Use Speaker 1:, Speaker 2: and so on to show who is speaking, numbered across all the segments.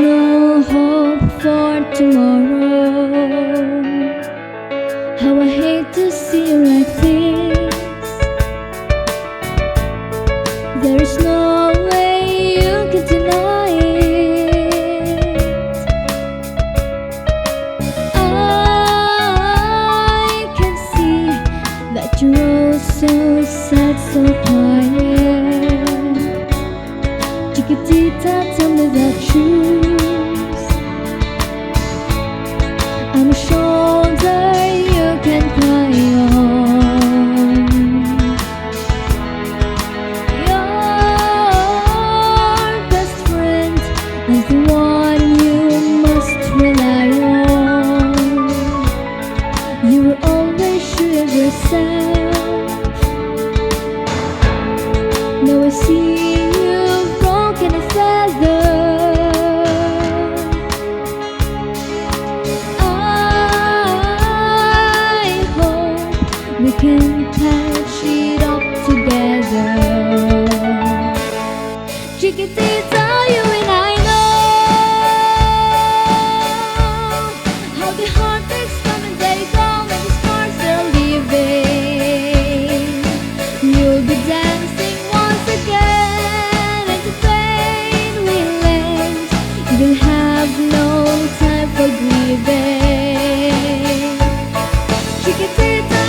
Speaker 1: no hope for tomorrow. How I hate to see you like this. There is no way you can deny it. I can see that you're all so sad, so quiet. Chiquitita, tell me the truth. I'm a shoulder you can cry on. Your best friend is the one you must rely on. You were always sure of yourself. Now I see you've broken a feather. We can patch it up together. Chiquitita, you and I know how the heartbreaks come and they go, and the scars are leaving. You'll be dancing once again, and the pain will end. You will have no time for grieving. Chiquitita,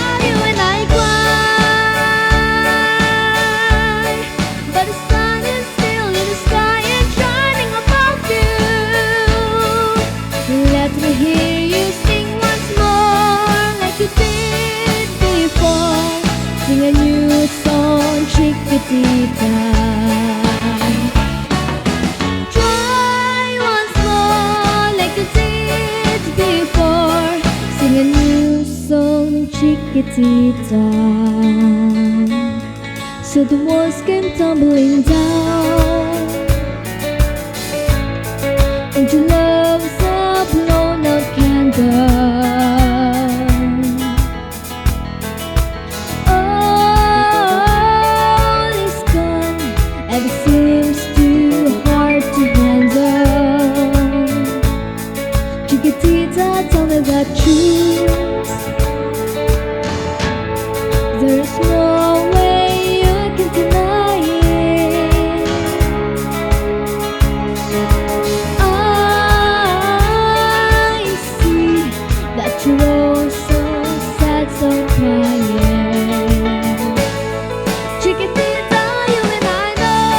Speaker 1: sing a new song, Chiquitita. Try once more like you did before. Sing a new song, Chiquitita. So the walls came tumbling down, and your love's a blown out candle. Chiquitita, tell me the truth. There's no way you can deny it. I see that you're all so sad, so quiet. Chiquitita, you and I know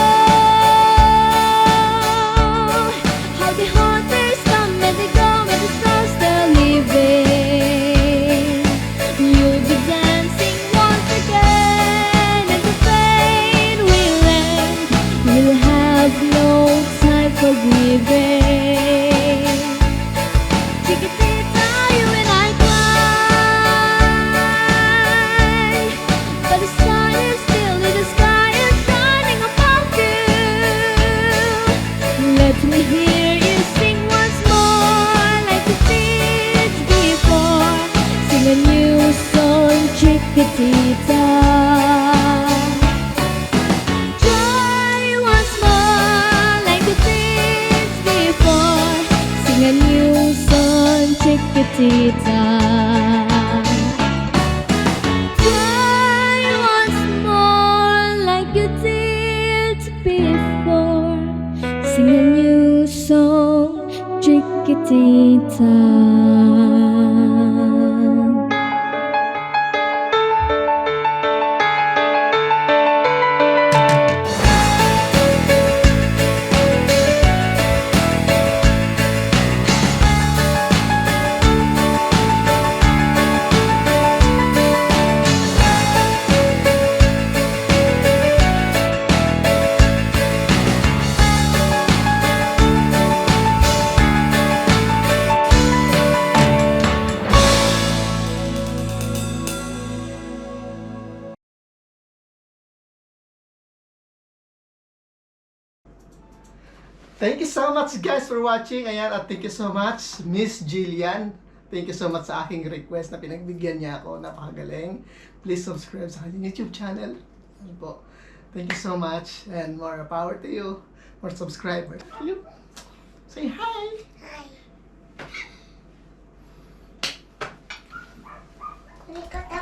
Speaker 1: how the heartbreaks come and they go. You'll be dancing once again, and the pain will end. You'll have no time for grieving. Chiquitita, you and I cry, but the sun is still in the sky and shining above you. Let me hear you sing once more like you did before. Sing a new song, Chiquitita. Try once more like you did before. Sing a new song, Chiquitita. Try once more like you did before. Sing a new song, Chiquitita.
Speaker 2: Thank you so much guys for watching. Ayan, at thank you so much Miss Jillianne. Thank you so much sa aking request na pinagbigyan niya ako. Napakagaling. Please subscribe sa aking YouTube channel. Ayan po. Thank you so much and more power to you. More subscribers. Say hi!
Speaker 3: Hi. Likot ako.